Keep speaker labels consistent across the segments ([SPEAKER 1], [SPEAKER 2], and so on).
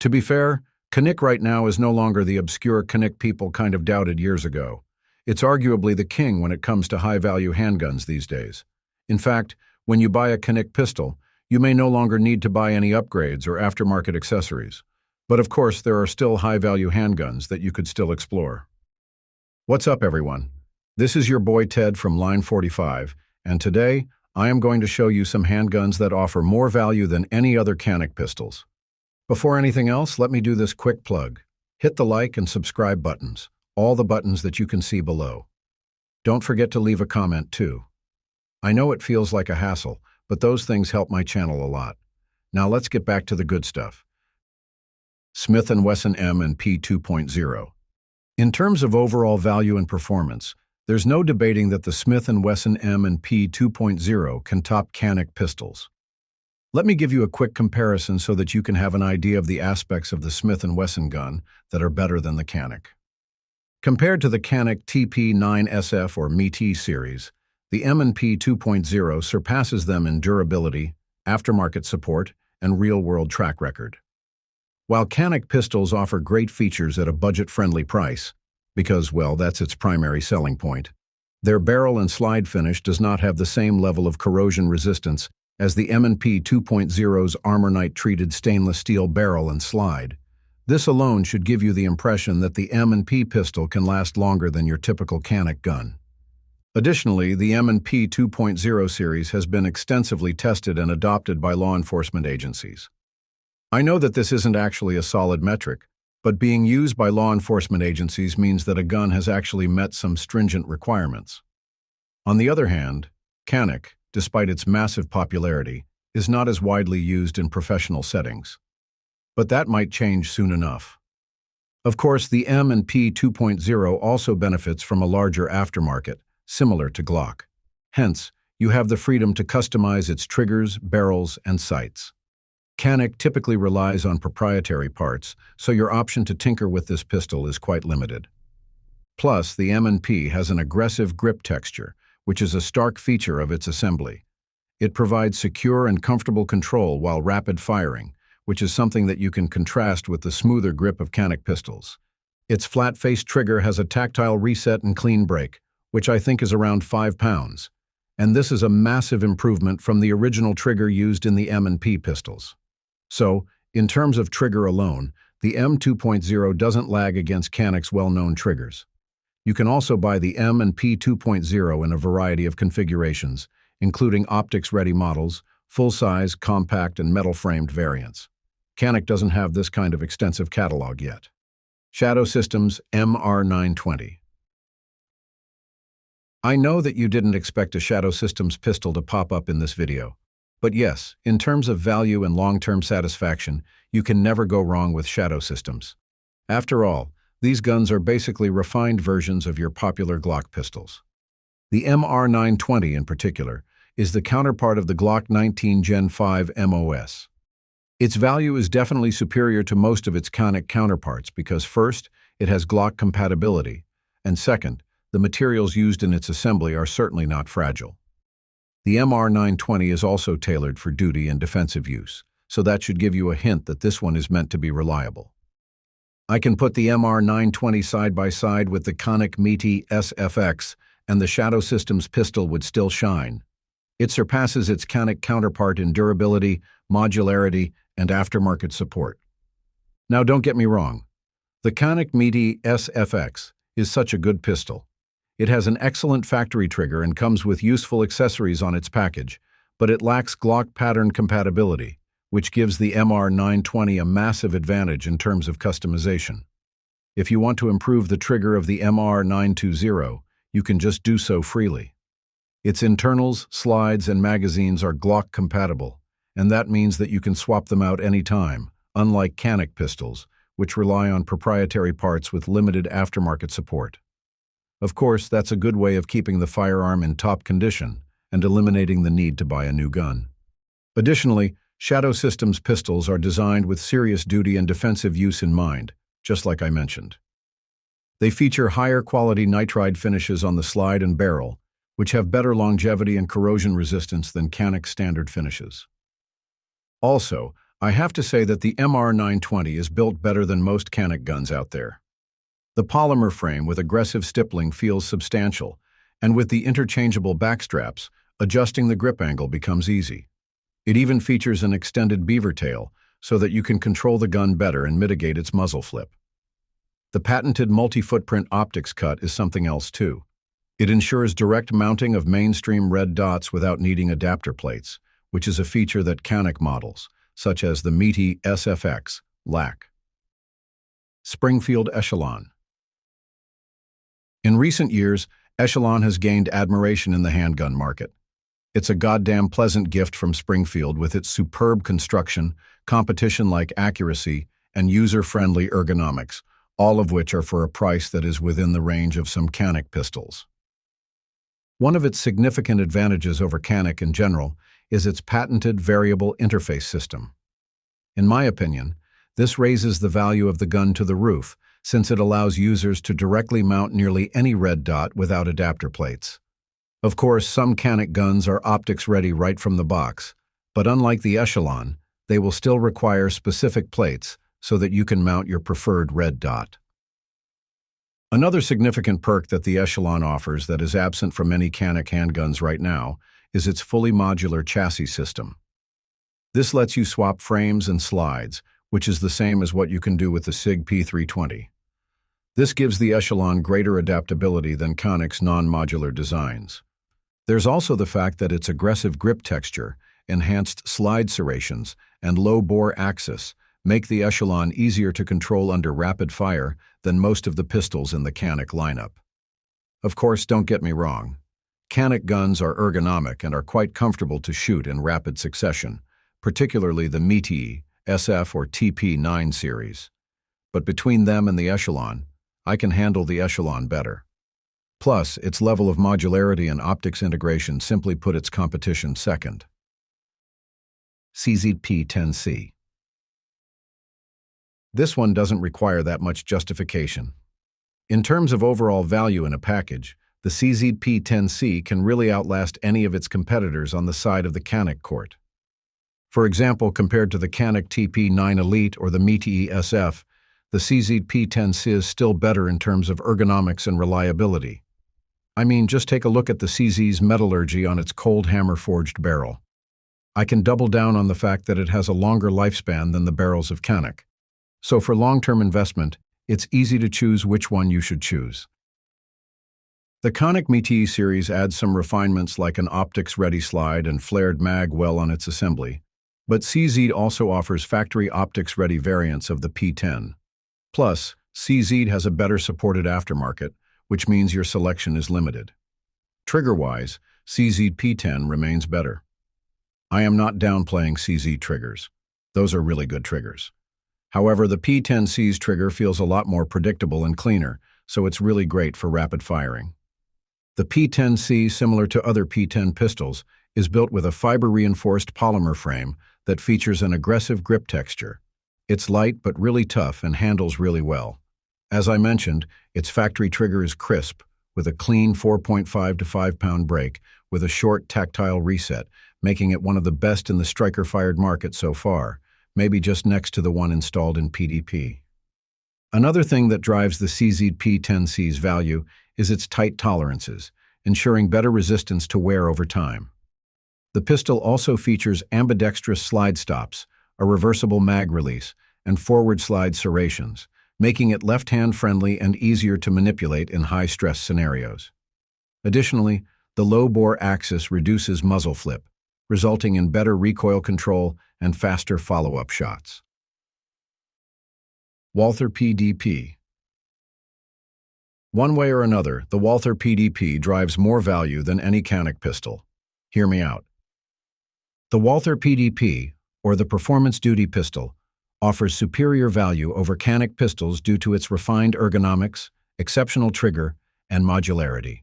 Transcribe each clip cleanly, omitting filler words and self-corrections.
[SPEAKER 1] To be fair, Canik right now is no longer the obscure Canik people kind of doubted years ago. It's arguably the king when it comes to high-value handguns these days. In fact, when you buy a Canik pistol, you may no longer need to buy any upgrades or aftermarket accessories. But of course, there are still high-value handguns that you could still explore. What's up, everyone? This is your boy Ted from Line 45, and today I am going to show you some handguns that offer more value than any other Canik pistols. Before anything else, let me do this quick plug. Hit the like and subscribe buttons, all the buttons that you can see below. Don't forget to leave a comment too. I know it feels like a hassle, but those things help my channel a lot. Now let's get back to the good stuff. Smith & Wesson M&P 2.0. In terms of overall value and performance, there's no debating that the Smith & Wesson M&P 2.0 can top Canik pistols. Let me give you a quick comparison so that you can have an idea of the aspects of the Smith & Wesson gun that are better than the Canik. Compared to the Canik TP9SF or MT series, the M&P 2.0 surpasses them in durability, aftermarket support, and real-world track record. While Canik pistols offer great features at a budget-friendly price, because, well, that's its primary selling point, their barrel and slide finish does not have the same level of corrosion resistance as the M&P 2.0's Armornite-treated stainless steel barrel and slide. This alone should give you the impression that the M&P pistol can last longer than your typical Canik gun. Additionally, the M&P 2.0 series has been extensively tested and adopted by law enforcement agencies. I know that this isn't actually a solid metric, but being used by law enforcement agencies means that a gun has actually met some stringent requirements. On the other hand, Canik, despite its massive popularity, is not as widely used in professional settings. But that might change soon enough. Of course, the M&P 2.0 also benefits from a larger aftermarket, similar to GLOCK. Hence, you have the freedom to customize its triggers, barrels, and sights. Canik typically relies on proprietary parts, so your option to tinker with this pistol is quite limited. Plus, the M&P has an aggressive grip texture, which is a stark feature of its assembly. It provides secure and comfortable control while rapid firing, which is something that you can contrast with the smoother grip of Canik pistols. Its flat-faced trigger has a tactile reset and clean break, which I think is around 5 pounds, and this is a massive improvement from the original trigger used in the M&P pistols. So, in terms of trigger alone, the M2.0 doesn't lag against Canik's well-known triggers. You can also buy the M&P 2.0 in a variety of configurations, including optics-ready models, full-size, compact, and metal-framed variants. Canik doesn't have this kind of extensive catalog yet. Shadow Systems MR920. I know that you didn't expect a Shadow Systems pistol to pop up in this video. But yes, in terms of value and long-term satisfaction, you can never go wrong with Shadow Systems. After all, these guns are basically refined versions of your popular GLOCK pistols. The MR920 in particular is the counterpart of the GLOCK 19 Gen 5 MOS. Its value is definitely superior to most of its Canik counterparts because first, it has GLOCK compatibility, and second, the materials used in its assembly are certainly not fragile. The MR920 is also tailored for duty and defensive use, so that should give you a hint that this one is meant to be reliable. I can put the MR920 side by side with the Canik MT SFX, and the Shadow Systems pistol would still shine. It surpasses its Canik counterpart in durability, modularity, and aftermarket support. Now don't get me wrong, the Canik MT SFX is such a good pistol. It has an excellent factory trigger and comes with useful accessories on its package, but it lacks GLOCK pattern compatibility, which gives the MR920 a massive advantage in terms of customization. If you want to improve the trigger of the MR920, you can just do so freely. Its internals, slides, and magazines are GLOCK compatible, and that means that you can swap them out anytime, unlike Canik pistols, which rely on proprietary parts with limited aftermarket support. Of course, that's a good way of keeping the firearm in top condition and eliminating the need to buy a new gun. Additionally, Shadow Systems pistols are designed with serious duty and defensive use in mind, just like I mentioned. They feature higher quality nitride finishes on the slide and barrel, which have better longevity and corrosion resistance than Canik standard finishes. Also, I have to say that the MR920 is built better than most Canik guns out there. The polymer frame with aggressive stippling feels substantial, and with the interchangeable backstraps, adjusting the grip angle becomes easy. It even features an extended beaver tail, so that you can control the gun better and mitigate its muzzle flip. The patented multi-footprint optics cut is something else too. It ensures direct mounting of mainstream red dots without needing adapter plates, which is a feature that Canik models, such as the meaty SFX, lack. Springfield Echelon. In recent years, Echelon has gained admiration in the handgun market. It's a goddamn pleasant gift from Springfield with its superb construction, competition-like accuracy, and user-friendly ergonomics, all of which are for a price that is within the range of some Canik pistols. One of its significant advantages over Canik in general is its patented variable interface system. In my opinion, this raises the value of the gun to the roof, since it allows users to directly mount nearly any red dot without adapter plates. Of course, some Canik guns are optics ready right from the box, but unlike the Echelon, they will still require specific plates so that you can mount your preferred red dot. Another significant perk that the Echelon offers that is absent from many Canik handguns right now is its fully modular chassis system. This lets you swap frames and slides, which is the same as what you can do with the SIG P320. This gives the Echelon greater adaptability than Canik's non-modular designs. There's also the fact that its aggressive grip texture, enhanced slide serrations, and low-bore axis make the Echelon easier to control under rapid fire than most of the pistols in the Canik lineup. Of course, don't get me wrong. Canik guns are ergonomic and are quite comfortable to shoot in rapid succession, particularly the meaty SF or TP9 series. But between them and the Echelon, I can handle the Echelon better. Plus, its level of modularity and optics integration simply put its competition second. CZP-10C. This one doesn't require that much justification. In terms of overall value in a package, the CZP-10C can really outlast any of its competitors on the side of the Canik court. For example, compared to the Canik TP9 Elite or the meaty SF, the CZP-10C is still better in terms of ergonomics and reliability. I mean, just take a look at the CZ's metallurgy on its cold hammer forged barrel. I can double down on the fact that it has a longer lifespan than the barrels of Canik. So for long-term investment, it's easy to choose which one you should choose. The Canik meaty series adds some refinements like an optics-ready slide and flared mag well on its assembly, but CZ also offers factory optics-ready variants of the P10. Plus, CZ has a better supported aftermarket, which means your selection is limited. Trigger-wise, CZ P10 remains better. I am not downplaying CZ triggers. Those are really good triggers. However, the P10C's trigger feels a lot more predictable and cleaner, so it's really great for rapid firing. The P10C, similar to other P10 pistols, is built with a fiber-reinforced polymer frame that features an aggressive grip texture. It's light but really tough and handles really well. As I mentioned, its factory trigger is crisp, with a clean 4.5 to 5-pound break with a short tactile reset, making it one of the best in the striker-fired market so far, maybe just next to the one installed in PDP. Another thing that drives the CZP-10C's value is its tight tolerances, ensuring better resistance to wear over time. The pistol also features ambidextrous slide stops, a reversible mag release, and forward slide serrations, making it left-hand friendly and easier to manipulate in high-stress scenarios. Additionally, the low-bore axis reduces muzzle flip, resulting in better recoil control and faster follow-up shots. Walther PDP. One way or another, the Walther PDP drives more value than any Canik pistol. Hear me out. The Walther PDP, or the Performance Duty Pistol, offers superior value over Canik pistols due to its refined ergonomics, exceptional trigger, and modularity.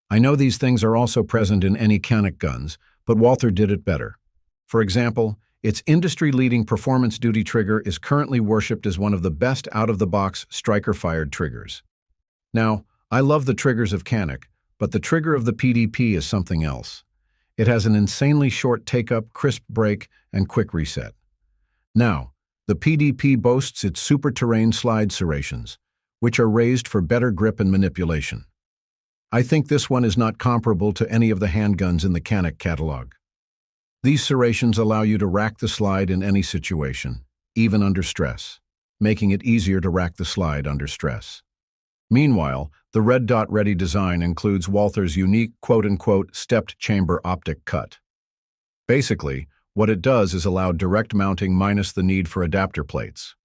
[SPEAKER 1] I know these things are also present in any Canik guns, but Walther did it better. For example, its industry-leading performance duty trigger is currently worshipped as one of the best out-of-the-box striker-fired triggers. Now, I love the triggers of Canik, but the trigger of the PDP is something else. It has an insanely short take-up, crisp break, and quick reset. Now, the PDP boasts its super terrain slide serrations, which are raised for better grip and manipulation. I think this one is not comparable to any of the handguns in the Canik catalog. These serrations allow you to rack the slide in any situation, even under stress, making it easier to rack the slide under stress. Meanwhile, the red dot ready design includes Walther's unique quote-unquote stepped chamber optic cut. Basically, what it does is allow direct mounting minus the need for adapter plates.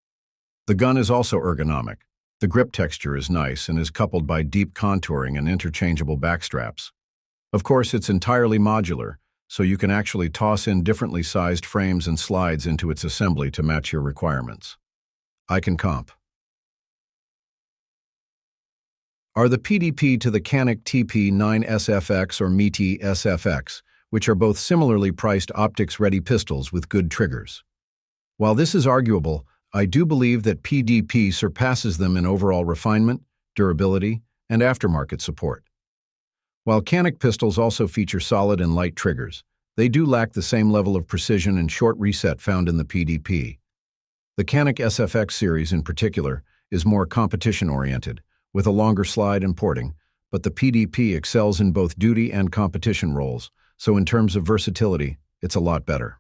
[SPEAKER 1] The gun is also ergonomic. The grip texture is nice and is coupled by deep contouring and interchangeable backstraps. Of course, it's entirely modular, so you can actually toss in differently sized frames and slides into its assembly to match your requirements. I can comp. Are the PDP to the Canik TP9SFX or MITI SFX, which are both similarly priced optics-ready pistols with good triggers. While this is arguable, I do believe that PDP surpasses them in overall refinement, durability, and aftermarket support. While Canik pistols also feature solid and light triggers, they do lack the same level of precision and short reset found in the PDP. The Canik SFX series in particular is more competition-oriented, with a longer slide and porting, but the PDP excels in both duty and competition roles, so in terms of versatility, it's a lot better.